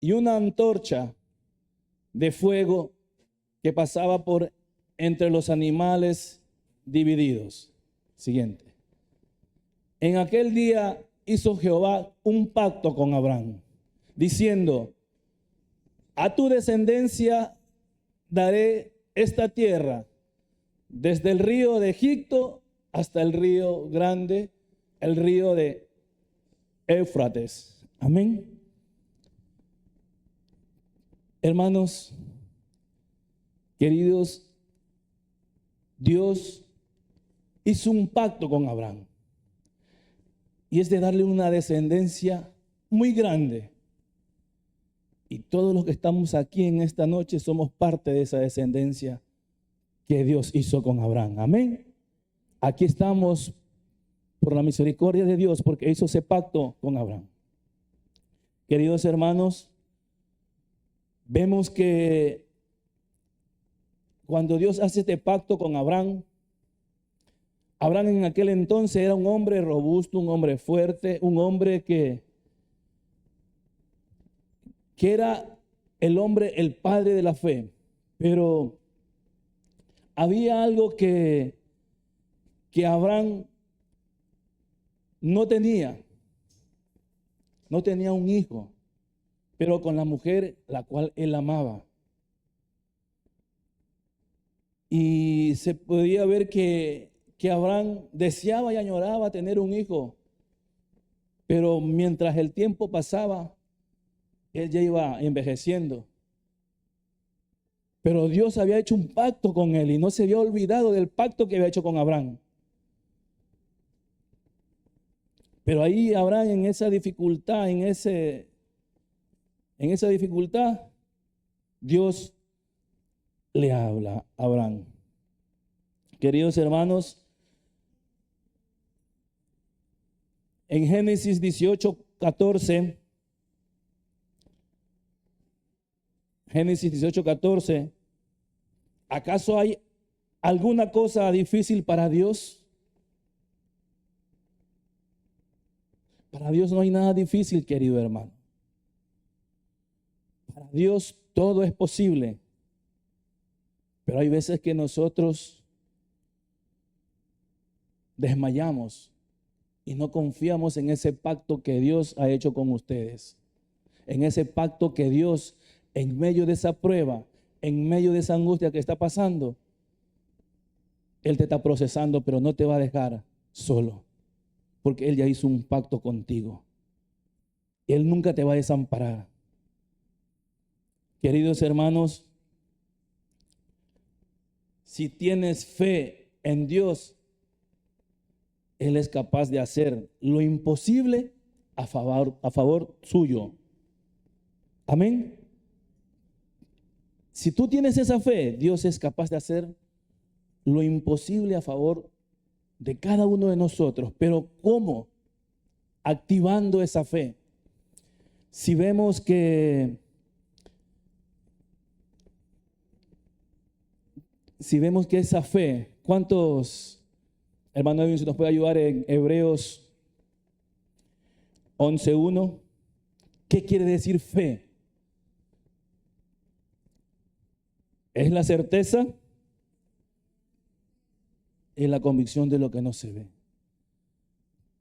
y una antorcha de fuego que pasaba por entre los animales divididos. Siguiente. En aquel día hizo Jehová un pacto con Abraham, diciendo: a tu descendencia daré esta tierra, desde el río de Egipto hasta el río grande, el río de Éufrates. Amén. Hermanos, queridos, Dios hizo un pacto con Abraham. Y es de darle una descendencia muy grande. Y todos los que estamos aquí en esta noche somos parte de esa descendencia que Dios hizo con Abraham. Amén. Aquí estamos por la misericordia de Dios, porque hizo ese pacto con Abraham. Queridos hermanos, vemos que cuando Dios hace este pacto con Abraham, Abraham en aquel entonces era un hombre robusto, un hombre fuerte, un hombre que era el hombre, el padre de la fe. Pero había algo que Abraham no tenía. No tenía un hijo, pero con la mujer la cual él amaba. Y se podía ver que Abraham deseaba y añoraba tener un hijo, pero mientras el tiempo pasaba, él ya iba envejeciendo. Pero Dios había hecho un pacto con él y no se había olvidado del pacto que había hecho con Abraham. Pero ahí Abraham, en esa dificultad, en esa dificultad, Dios le habla a Abraham. Queridos hermanos, en Génesis 18:14, Génesis 18:14, ¿acaso hay alguna cosa difícil para Dios? Para Dios no hay nada difícil, querido hermano. Para Dios todo es posible. Pero hay veces que nosotros desmayamos y no confiamos en ese pacto que Dios ha hecho con ustedes. En ese pacto que Dios, en medio de esa prueba, en medio de esa angustia que está pasando, Él te está procesando, pero no te va a dejar solo, porque Él ya hizo un pacto contigo. Él nunca te va a desamparar. Queridos hermanos, si tienes fe en Dios, Él es capaz de hacer lo imposible a favor suyo. Amén. Si tú tienes esa fe, Dios es capaz de hacer lo imposible a favor de cada uno de nosotros. Pero ¿cómo? Activando esa fe. Si vemos que esa fe, ¿cuántos, hermano Edwin, si nos puede ayudar en Hebreos 11:1? ¿Qué quiere decir fe? Es la certeza, es la convicción de lo que no se ve.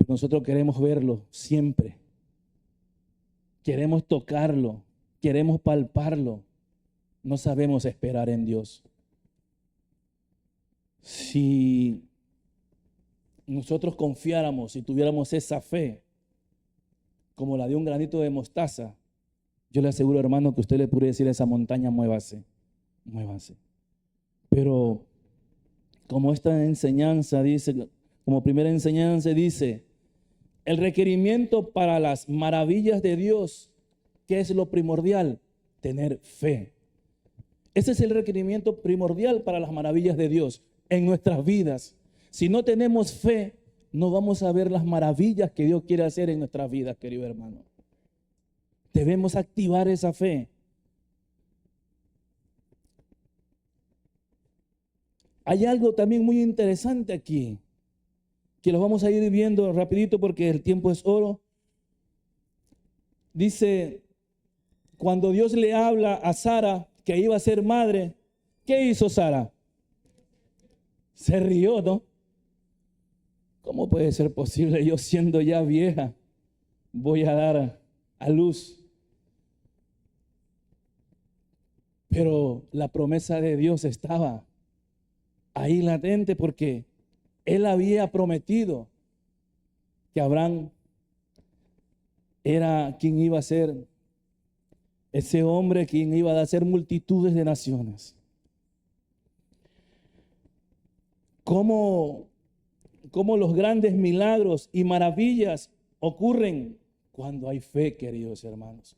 Nosotros queremos verlo siempre. Queremos tocarlo, queremos palparlo. No sabemos esperar en Dios. Si nosotros confiáramos y tuviéramos esa fe, como la de un granito de mostaza, yo le aseguro, hermano, que usted le puede decir a esa montaña: muévase, muévase. Pero como esta enseñanza dice, como primera enseñanza dice, el requerimiento para las maravillas de Dios, ¿qué es lo primordial? Tener fe. Ese es el requerimiento primordial para las maravillas de Dios en nuestras vidas. Si no tenemos fe, no vamos a ver las maravillas que Dios quiere hacer en nuestras vidas, querido hermano. Debemos activar esa fe. Hay algo también muy interesante aquí, que lo vamos a ir viendo rapidito porque el tiempo es oro. Dice cuando Dios le habla a Sara que iba a ser madre, ¿qué hizo Sara? Se rió, ¿no? ¿Cómo puede ser posible yo siendo ya vieja voy a dar a luz? Pero la promesa de Dios estaba ahí latente porque Él había prometido que Abraham era quien iba a ser ese hombre, quien iba a hacer multitudes de naciones. ¿Cómo los grandes milagros y maravillas ocurren cuando hay fe, queridos hermanos?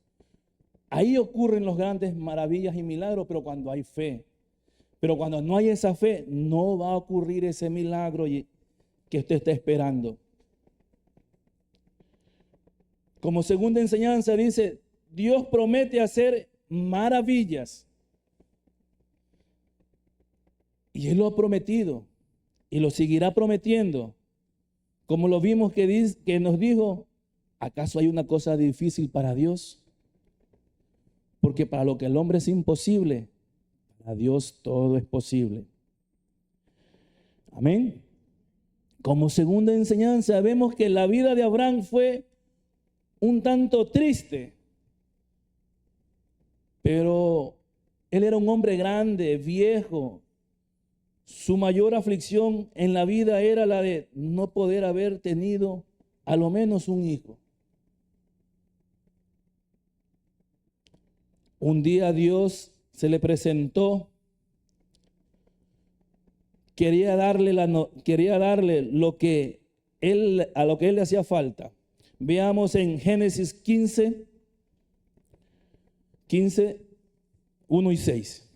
Ahí ocurren los grandes maravillas y milagros, pero cuando hay fe. Pero cuando no hay esa fe, no va a ocurrir ese milagro que usted está esperando. Como segunda enseñanza dice, Dios promete hacer maravillas. Y Él lo ha prometido y lo seguirá prometiendo. Como lo vimos que nos dijo, ¿acaso hay una cosa difícil para Dios? Porque para lo que el hombre es imposible, para Dios todo es posible. Amén. Como segunda enseñanza, vemos que la vida de Abraham fue un tanto triste, pero él era un hombre grande, viejo. Su mayor aflicción en la vida era la de no poder haber tenido a lo menos un hijo. Un día Dios se le presentó, quería darle lo que a lo que él le hacía falta. Veamos en Génesis 15, 1 y 6.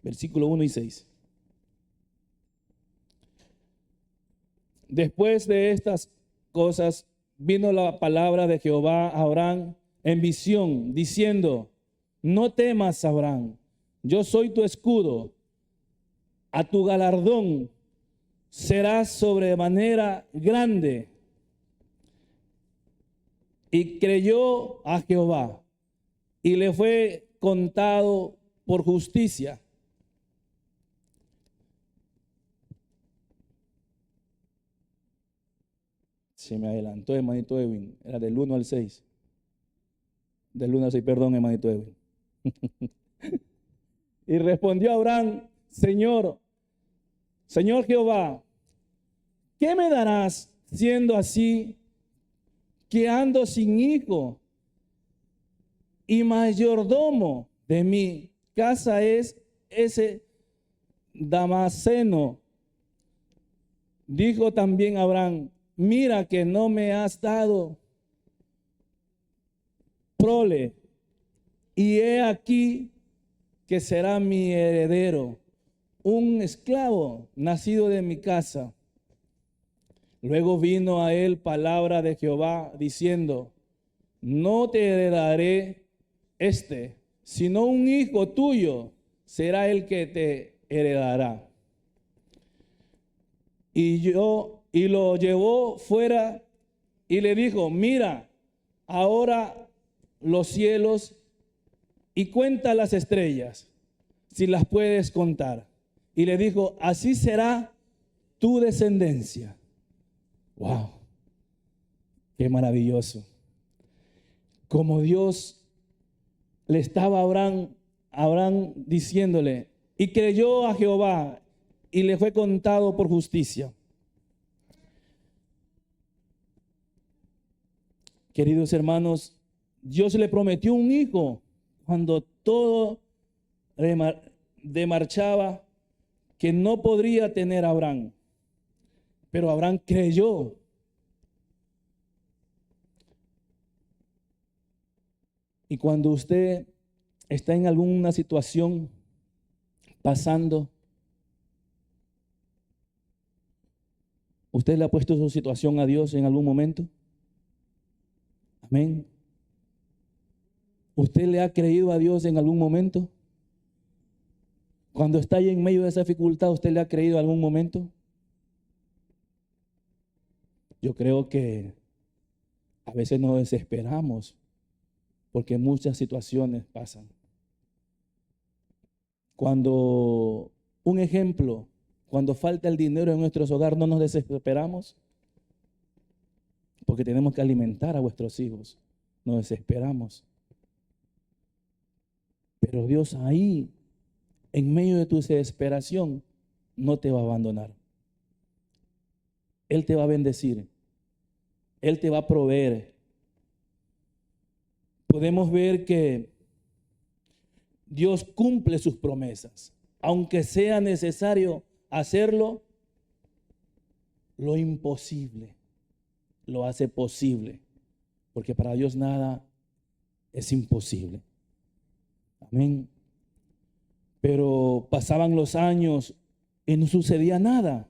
Versículo 1 y 6. Después de estas cosas vino la palabra de Jehová a Abraham en visión, diciendo: no temas, Abraham, yo soy tu escudo, a tu galardón serás sobremanera grande. Y creyó a Jehová, y le fue contado por justicia. Se me adelantó, hermanito Edwin, era del 1 al 6. Del 1 al 6, perdón, hermanito Edwin. Y respondió Abraham: Señor Jehová, ¿qué me darás siendo así que ando sin hijo y mayordomo de mi casa es ese Damaseno? Dijo también Abraham: mira que no me has dado prole, y he aquí que será mi heredero, un esclavo nacido de mi casa. Luego vino a él palabra de Jehová diciendo: no te heredaré sino un hijo tuyo será el que te heredará. Y lo llevó fuera y le dijo: mira ahora los cielos y cuenta las estrellas, si las puedes contar. Y le dijo: así será tu descendencia. Wow, qué maravilloso. Como Dios le estaba a Abraham diciéndole: y creyó a Jehová y le fue contado por justicia. Queridos hermanos, Dios le prometió un hijo cuando todo demarchaba que no podría tener a Abraham. Pero Abraham creyó. Y cuando usted está en alguna situación pasando, ¿usted le ha puesto su situación a Dios en algún momento? Amén. ¿Usted le ha creído a Dios en algún momento? Cuando está ahí en medio de esa dificultad, ¿usted le ha creído en algún momento? Yo creo que a veces nos desesperamos porque muchas situaciones pasan. Cuando, un ejemplo, cuando falta el dinero en nuestros hogares, no nos desesperamos, porque tenemos que alimentar a vuestros hijos. Nos desesperamos. Pero Dios ahí, en medio de tu desesperación, no te va a abandonar. Él te va a bendecir. Él te va a proveer. Podemos ver que Dios cumple sus promesas. Aunque sea necesario hacerlo, lo imposible lo hace posible. Porque para Dios nada es imposible. Amén. Pero pasaban los años y no sucedía nada.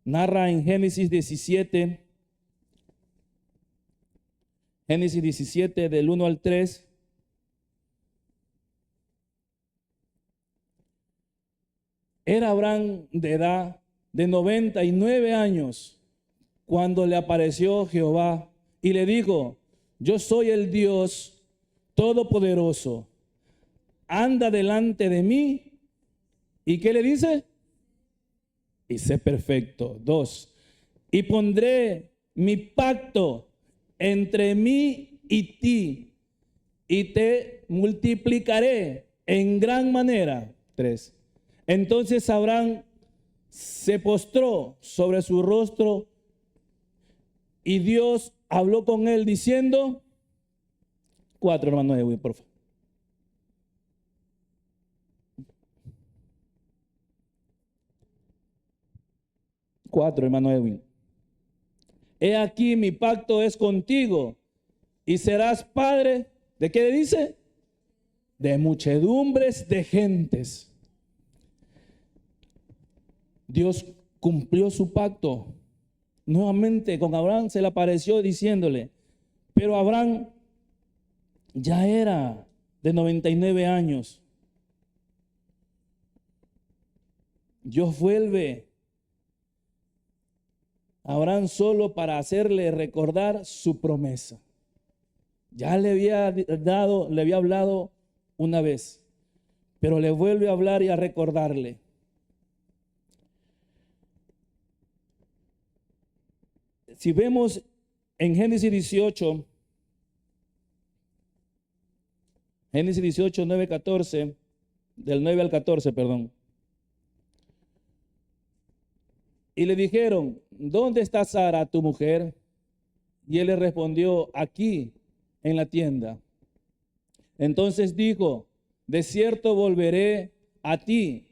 Narra en Génesis 17, del 1 al 3. Era Abraham de edad de 99 años cuando le apareció Jehová y le dijo: yo soy el Dios Todopoderoso. Anda delante de mí. ¿Y qué le dice? Y sé perfecto. 2. Y pondré mi pacto entre mí y ti, y te multiplicaré en gran manera. 3. Entonces Abraham se postró sobre su rostro y Dios habló con él diciendo, 4, hermano Edwin, por favor. 4, hermano Edwin. He aquí mi pacto es contigo y serás padre, ¿de qué le dice? De muchedumbres de gentes. Dios cumplió su pacto. Nuevamente con Abraham se le apareció diciéndole, pero Abraham ya era de 99 años. Dios vuelve a Abraham solo para hacerle recordar su promesa. Ya le había hablado una vez, pero le vuelve a hablar y a recordarle. Si vemos en Génesis 18, 9, 14, del 9 al 14, perdón. Y le dijeron, ¿dónde está Sara, tu mujer? Y él le respondió, aquí, en la tienda. Entonces dijo, de cierto volveré a ti,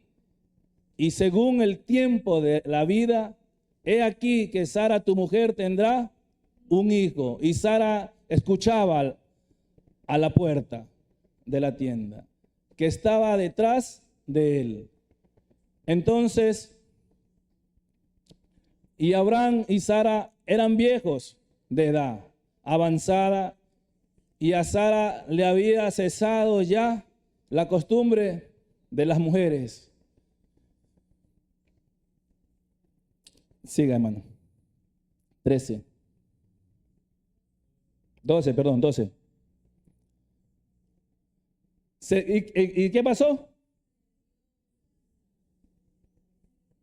y según el tiempo de la vida, he aquí que Sara, tu mujer, tendrá un hijo. Y Sara escuchaba a la puerta de la tienda, que estaba detrás de él. Entonces, y Abraham y Sara eran viejos de edad avanzada, y a Sara le había cesado ya la costumbre de las mujeres. Siga, hermano. 12. ¿Y qué pasó?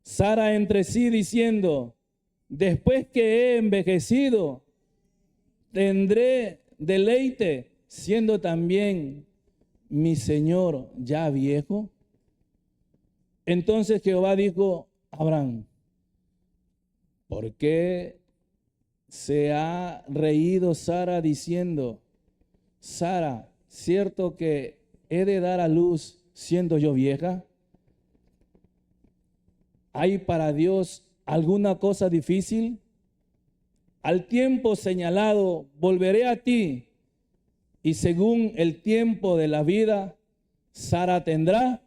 Sara entre sí diciendo, después que he envejecido, tendré deleite, siendo también mi Señor ya viejo. Entonces Jehová dijo a Abraham, ¿por qué se ha reído Sara diciendo, Sara, cierto que he de dar a luz siendo yo vieja? ¿Hay para Dios alguna cosa difícil? Al tiempo señalado volveré a ti, y según el tiempo de la vida, Sara tendrá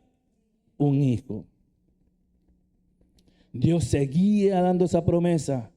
un hijo. Dios seguía dando esa promesa.